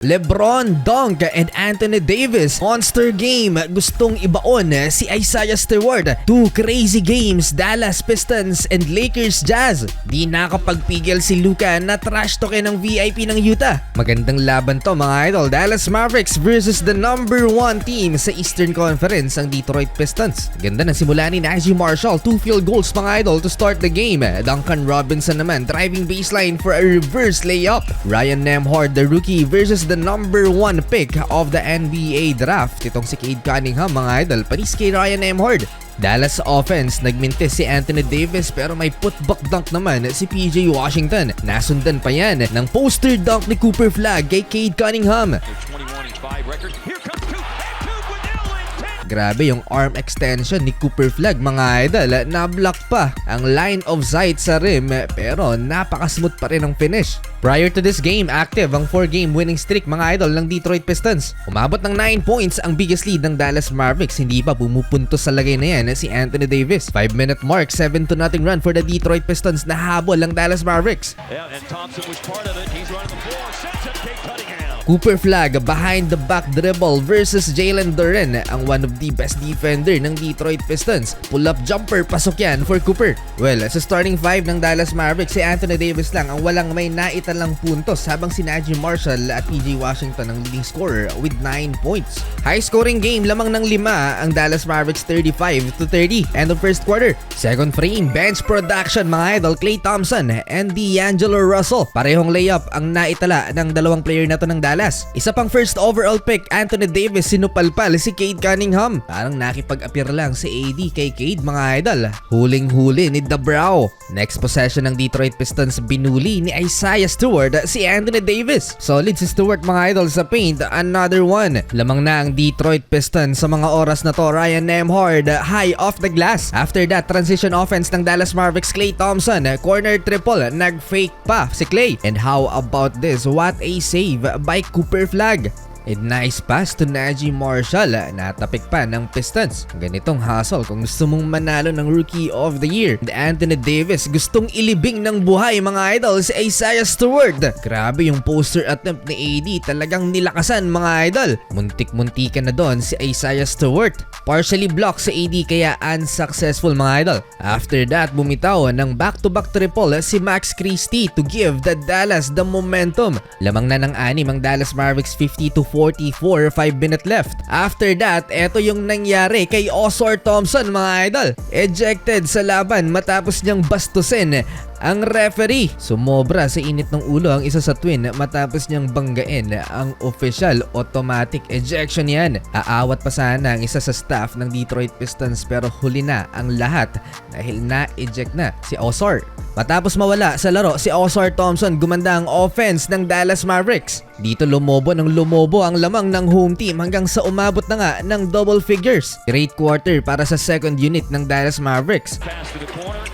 LeBron, Dunk, and Anthony Davis. Monster game. Gustong ibaon si Isaiah Stewart. 2 crazy games. Dallas Pistons and Lakers Jazz. Di nakapagpigil si Luka na trash talkin ng VIP ng Utah. Magandang laban to mga idol. Dallas Mavericks versus the number 1 team sa Eastern Conference, ang Detroit Pistons. Ganda ng simula ni Naji Marshall. 2 field goals mga idol to start the game. Duncan Robinson naman driving baseline for a reverse layup. Ryan Nembhard, the rookie, versus the number 1 pick of the NBA draft. Itong si Cade Cunningham mga idol, panis kay Ryan Nembhard. Dallas offense, nagmintis si Anthony Davis pero may putback dunk naman si PJ Washington. Nasundan pa yan ng poster dunk ni Cooper Flagg kay Cade Cunningham. Grabe yung arm extension ni Cooper Flagg mga idol. Na-block pa ang line of sight sa rim pero napaka-smooth pa rin ang finish. Prior to this game, active ang 4-game winning streak mga idol ng Detroit Pistons. Umabot ng 9 points ang biggest lead ng Dallas Mavericks. Hindi pa pumupuntos sa lagay na yan si Anthony Davis. 5-minute mark, 7-0 run for the Detroit Pistons. Nahabol ang Dallas Mavericks. And Thompson was part of it. He's running the floor. Sets up Cade Cunningham. Cooper Flagg behind the back dribble versus Jalen Duren, ang one of the best defender ng Detroit Pistons. Pull-up jumper, pasok yan for Cooper. Well, sa starting 5 ng Dallas Mavericks, si Anthony Davis lang ang walang may naitalang puntos habang si Naji Marshall at PJ Washington ang leading scorer with 9 points. High scoring game, lamang ng 5 ang Dallas Mavericks 35-30. End of first quarter. Second frame, bench production mga idol, Klay Thompson and D'Angelo Russell. Parehong layup ang naitala ng dalawang player na to ng Dallas. Isa pang first overall pick, Anthony Davis, sinupalpal si Cade Cunningham. Parang nakipag-appear lang si AD kay Cade mga idol. Huling-huli ni Dabrow. Next possession ng Detroit Pistons, binuli ni Isaiah Stewart si Anthony Davis. Solid si Stewart mga idol sa paint. Another one. Lamang na ang Detroit Pistons sa mga oras na to. Ryan Nembhard high off the glass. After that, transition offense ng Dallas Mavericks, Klay Thompson. Corner triple. Nag-fake pa si Klay. And how about this? What a save by Cooper Flagg. And nice pass to Naji Marshall. Natapik pa ng Pistons. Ganitong hustle kung gusto mong manalo ng Rookie of the Year. And Anthony Davis gustong ilibing ng buhay mga idol si Isaiah Stewart. Grabe yung poster attempt ni AD. Talagang nilakasan mga idol. Muntik-muntikan na doon si Isaiah Stewart. Partially blocked sa AD kaya unsuccessful mga idol. After that, bumitaw ng back-to-back triple si Max Christie to give the Dallas the momentum. Lamang na ng 6 ang Dallas Mavericks 50-44, 5-minute left. After that, eto yung nangyari kay Ausar Thompson mga idol. Ejected sa laban matapos niyang bastusin ang referee. Sumobra sa init ng ulo ang isa sa twin matapos niyang banggain ang official. Automatic ejection yan. Aawat pa sana ang isa sa staff ng Detroit Pistons pero huli na ang lahat dahil na-eject na si Ausar. Matapos mawala sa laro si Ausar Thompson, gumanda ang offense ng Dallas Mavericks. Dito lumobo ang lamang ng home team hanggang sa umabot na nga ng double figures. Great quarter para sa second unit ng Dallas Mavericks. Pass to the corner.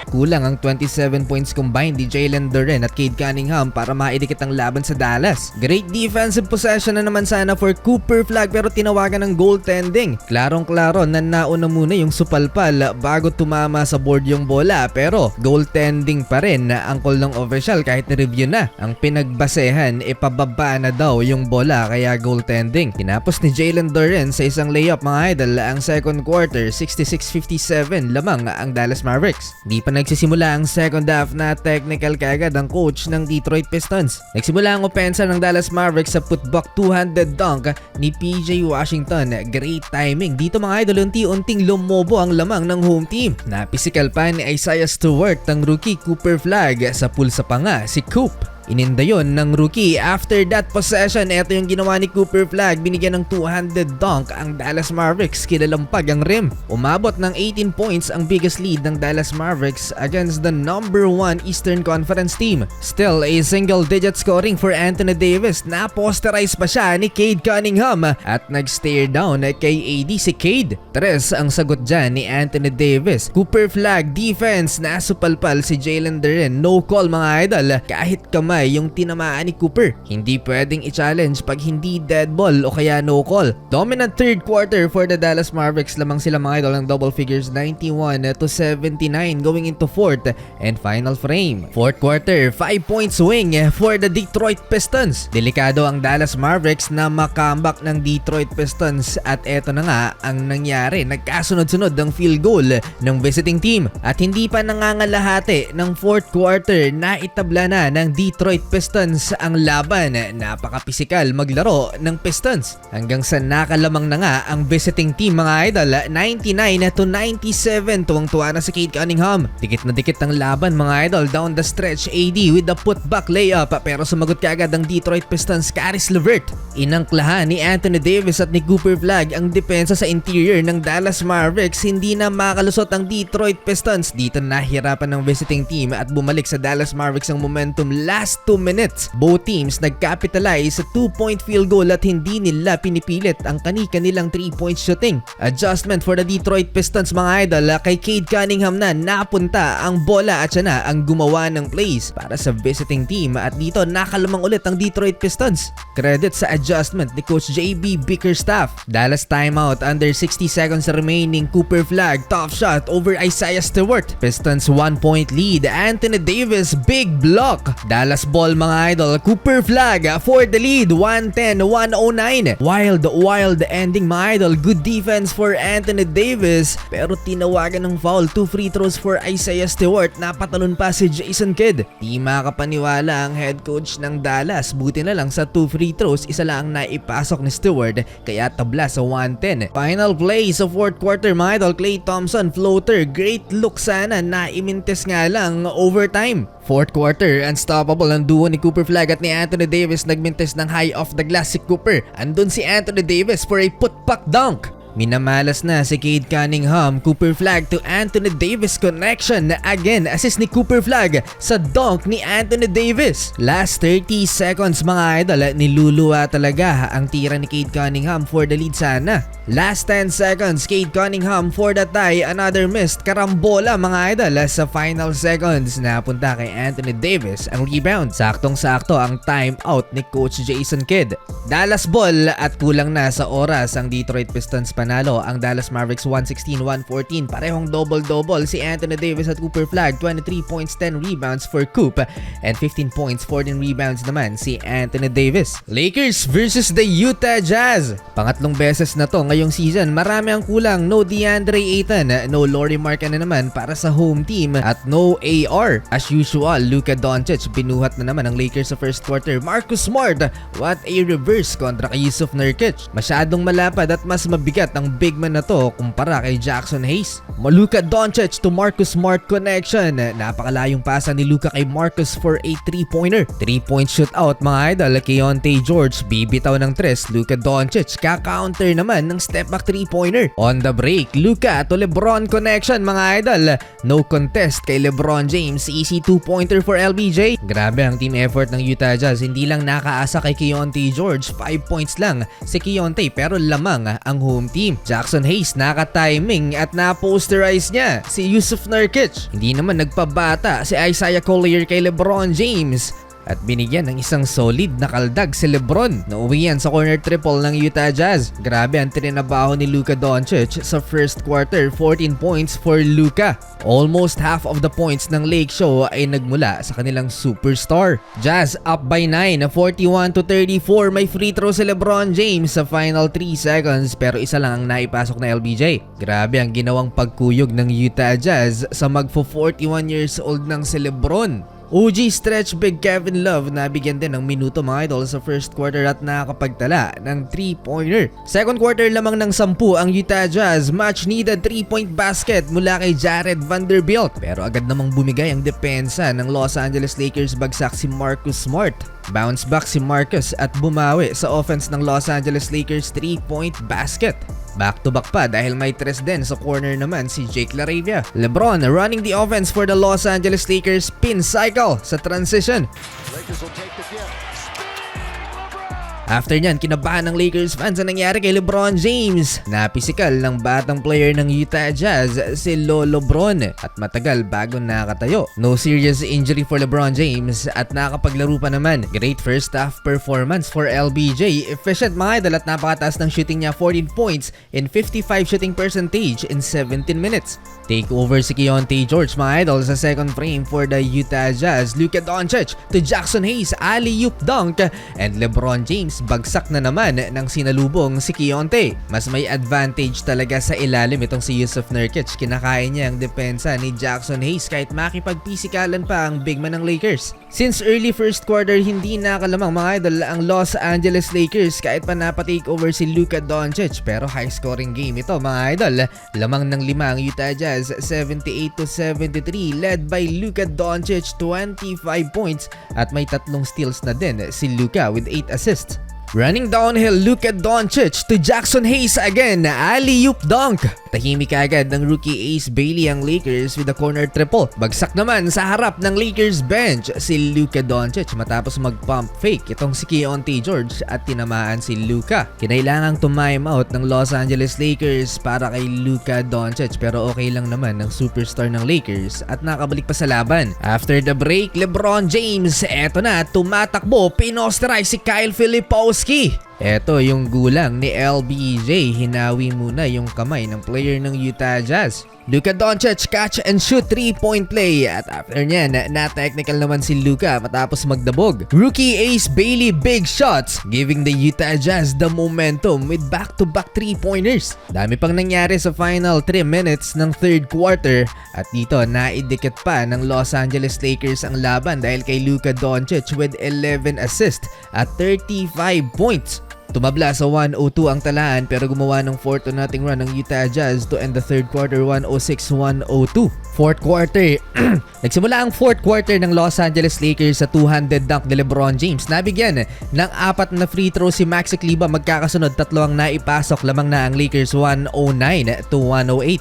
Kulang ang 27 points combined ni Jalen Duren at Cade Cunningham para maidikit ang laban sa Dallas. Great defensive possession na naman sana for Cooper Flagg pero tinawagan ng goaltending. Klarong-klaro na nauna muna yung supalpal bago tumama sa board yung bola pero goaltending pa rin ang call ng official kahit na-review na. Ang pinagbasehan pababa na daw yung bola kaya goaltending. Tinapos ni Jalen Duren sa isang layup mga idol ang second quarter, 66-57 lamang ang Dallas Mavericks. Di pa nagsisimula ang second half na technical kaagad ang coach ng Detroit Pistons. Nagsimula ang opensa ng Dallas Mavericks sa putback two-handed dunk ni PJ Washington. Great timing. Dito mga idol, unti-unting lumobo ang lamang ng home team. Napisikal pa ni Isaiah Stewart ang rookie Cooper Flagg. Sa pulsa pa nga si Coop. Ininda yun ng rookie. After that possession, eto yung ginawa ni Cooper Flagg. Binigyan ng two-handed dunk ang Dallas Mavericks. Kinalampag ang rim. Umabot ng 18 points ang biggest lead ng Dallas Mavericks against the number 1 Eastern Conference team. Still a single-digit scoring for Anthony Davis. Na-posterize pa siya ni Cade Cunningham at nag-stare down kay AD si Cade. 3 ang sagot dyan ni Anthony Davis. Cooper Flagg defense. Nasupalpal si Jalen Duren. No call mga idol. Kahit kamay kamay yung tinamaan ni Cooper. Hindi pwedeng i-challenge pag hindi dead ball o kaya no call. Dominant third quarter for the Dallas Mavericks, lamang sila mga idol ng double figures, 91-79 going into fourth and final frame. Fourth quarter, 5-point swing for the Detroit Pistons. Delikado ang Dallas Mavericks na makambak ng Detroit Pistons at eto na nga ang nangyari. Nagkasunod-sunod ang field goal ng visiting team at hindi pa nangangalahati ng fourth quarter na itabla na ng Detroit Pistons ang laban. Napaka-pisikal maglaro ng Pistons hanggang sa nakalamang na nga ang visiting team mga idol, 99-97. Tuwang-tuwa na si Cade Cunningham. Dikit na dikit ang laban mga idol down the stretch. AD with the putback layup pero sumagot kaagad ang Detroit Pistons. Caris LeVert. Inangklahan ni Anthony Davis at ni Cooper Flagg ang depensa sa interior ng Dallas Mavericks. Hindi na makalusot ang Detroit Pistons. Dito nahirapan ng visiting team at bumalik sa Dallas Mavericks ang momentum last 2 minutes. Both teams nagcapitalize sa 2-point field goal at hindi nila pinipilit ang kani-kanilang 3-point shooting. Adjustment for the Detroit Pistons mga idol. Kay Cade Cunningham na napunta ang bola at siya na ang gumawa ng plays para sa visiting team at dito nakalamang ulit ang Detroit Pistons. Credit sa adjustment ni Coach JB Bickerstaff. Dallas timeout, under 60 seconds remaining. Cooper Flagg, tough shot over Isaiah Stewart. Pistons 1-point lead. Anthony Davis, big block. Dallas ball mga idol. Cooper Flagg for the lead, 110-109. Wild ending mga idol. Good defense for Anthony Davis pero tinawagan ng foul. 2 free throws for Isaiah Stewart. Napatalon pa si Jason Kidd. Di makapaniwala ang head coach ng Dallas. Buti na lang sa 2 free throws, isa lang ang naipasok ni Stewart kaya tabla sa 110. Final play sa fourth quarter mga idol. Klay Thompson floater, great look sana, naimintes nga lang overtime. Fourth quarter, unstoppable ang duo ni Cooper Flagg at ni Anthony Davis. Nagmintes ng high off the glass si Cooper. Andun si Anthony Davis for a putback dunk. Minamalas na si Cade Cunningham. Cooper Flagg to Anthony Davis connection. Again, assist ni Cooper Flagg sa dunk ni Anthony Davis. Last 30 seconds mga idol, niluluwa talaga ang tira ni Cade Cunningham for the lead sana. Last 10 seconds, Cade Cunningham for the tie. Another missed karambola mga idol. Sa final seconds, napunta kay Anthony Davis ang rebound. Saktong-sakto ang timeout ni Coach Jason Kidd. Dallas ball at kulang na sa oras ang Detroit Pistons. Panalo ang Dallas Mavericks 116-114. Parehong double-double si Anthony Davis at Cooper Flagg. 23 points, 10 rebounds for Coop and 15 points, 14 rebounds naman si Anthony Davis. Lakers versus the Utah Jazz. Pangatlong beses na to ngayong season. Marami ang kulang. No DeAndre Ayton, no Lauri Markkanen naman para sa home team at no AR. As usual, Luka Doncic binuhat na naman ang Lakers sa first quarter. Marcus Smart, what a reverse kontra kay Jusuf Nurkic. Masyadong malapad at mas mabigat ang big man na to kumpara kay Jackson Hayes. Luka Doncic to Marcus Smart connection. Napakalayong pasa ni Luka kay Marcus for a 3-pointer. 3-point shootout mga idol. Keontae George bibitaw ng tres. Luka Doncic kaka-counter naman ng step back 3-pointer. On the break, Luka to LeBron connection mga idol. No contest kay LeBron James. Easy 2-pointer for LBJ. Grabe ang team effort ng Utah Jazz. Hindi lang nakaasa kay Keontae George. 5 points lang si Keontae pero lamang ang home team. Jackson Hayes naka-timing at na-posterize niya si Jusuf Nurkic. Hindi naman nagpabata si Isaiah Collier kay LeBron James at binigyan ng isang solid na kaldag si LeBron. Nauwi yan sa corner triple ng Utah Jazz. Grabe ang trinabaho ni Luka Doncic sa first quarter. 14 points for Luka. Almost half of the points ng Lake Show ay nagmula sa kanilang superstar. Jazz up by 9, 41-34. May free throw si LeBron James sa final 3 seconds pero isa lang ang naipasok na LBJ. Grabe ang ginawang pagkuyog ng Utah Jazz sa magfo 41 years old ng si LeBron. OG stretch big Kevin Love nabigyan din ng minuto mga idol sa first quarter at nakakapagtala ng 3-pointer. Second quarter lamang ng 10 ang Utah Jazz. Much needed 3-point basket mula kay Jared Vanderbilt. Pero agad namang bumigay ang depensa ng Los Angeles Lakers. Bagsak si Marcus Smart. Bounce back si Marcus at bumawi sa offense ng Los Angeles Lakers 3-point basket. Back-to-back pa dahil may tres din sa corner naman si Jake LaRavia. LeBron running the offense for the Los Angeles Lakers. Pin cycle sa transition. Lakers will take the gift. After nyan, kinabahan ng Lakers fans ang nangyari kay LeBron James. Napisikal ng batang player ng Utah Jazz, si Lolo Bron, at matagal bago nakatayo. No serious injury for LeBron James at nakapaglaro pa naman. Great first half performance for LBJ. Efficient mga idol at napakataas ng shooting niya, 14 points in 55 shooting percentage in 17 minutes. Take over si Keyonte George mga idol sa second frame for the Utah Jazz. Luka Doncic to Jackson Hayes, alley-oop dunk, and LeBron James bagsak na naman ng sinalubong si Keyonte. Mas may advantage talaga sa ilalim itong si Jusuf Nurkic. Kinakain niya ang depensa ni Jackson Hayes kahit makipagpisikalan pa ang big man ng Lakers. Since early first quarter, hindi nakalamang mga idol ang Los Angeles Lakers kahit pa napatake over si Luka Doncic, pero high scoring game ito mga idol. Lamang ng 5 ang Utah Jazz, 78-73, led by Luka Doncic 25 points at may 3 steals na din si Luka with 8 assists. Running downhill, Luka Doncic to Jackson Hayes again, alley-oop dunk. Tahimik agad ng rookie Ace Bailey ang Lakers with a corner triple. Bagsak naman sa harap ng Lakers bench si Luka Doncic matapos mag-pump fake itong si Keyonte George at tinamaan si Luka. Kinailangang time out ng Los Angeles Lakers para kay Luka Doncic, pero okay lang naman ng superstar ng Lakers at nakabalik pa sa laban. After the break, LeBron James, eto na, tumatakbo, pinosterize si Kyle Filipowski. Eto yung gulang ni LBJ, hinawi muna yung kamay ng player ng Utah Jazz. Luka Doncic catch and shoot 3-point play at after nyan, na-technical naman si Luka matapos magdabog. Rookie Ace Bailey big shots, giving the Utah Jazz the momentum with back-to-back 3-pointers. Dami pang nangyari sa final 3 minutes ng third quarter at dito naidikit pa ng Los Angeles Lakers ang laban dahil kay Luka Doncic with 11 assists at 35 points. Tumabla sa 102 ang talaan pero gumawa ng 4-0 run ng Utah Jazz to end the third quarter 106-102. Fourth quarter, nagsimula ang fourth quarter ng Los Angeles Lakers sa two-handed dunk ni LeBron James. Nabigyan ng 4 na free throw si Maxi Kleber, magkakasunod 3 ang naipasok, lamang na ang Lakers 109-108.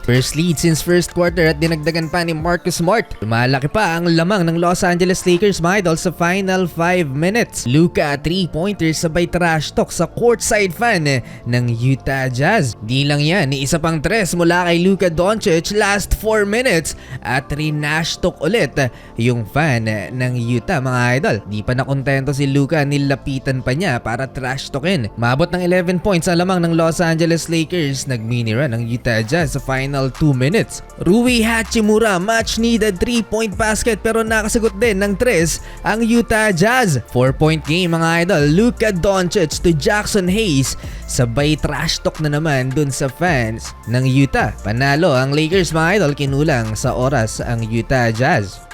First lead since first quarter at dinagdagan pa ni Marcus Smart. Lumalaki pa ang lamang ng Los Angeles Lakers mga idol sa final 5 minutes. Luka 3-pointers sabay trash talk sa courtside fan ng Utah Jazz. Di lang yan, isa pang 3 mula kay Luka Doncic last 4 minutes at rinash talk ulit yung fan ng Utah mga idol. Di pa nakontento si Luka, nilapitan pa niya para trash talkin. Maabot ng 11 points ang lamang ng Los Angeles Lakers. Nag-mini run ang Utah Jazz sa final 2 minutes. Rui Hachimura much needed 3-point basket pero nakasagot din ng 3 ang Utah Jazz. 4-point game mga idol. Luka Doncic to Jackson Hayes, sabay trash talk na naman dun sa fans ng Utah. Panalo ang Lakers mga idol, kinulang sa oras ang Utah Jazz.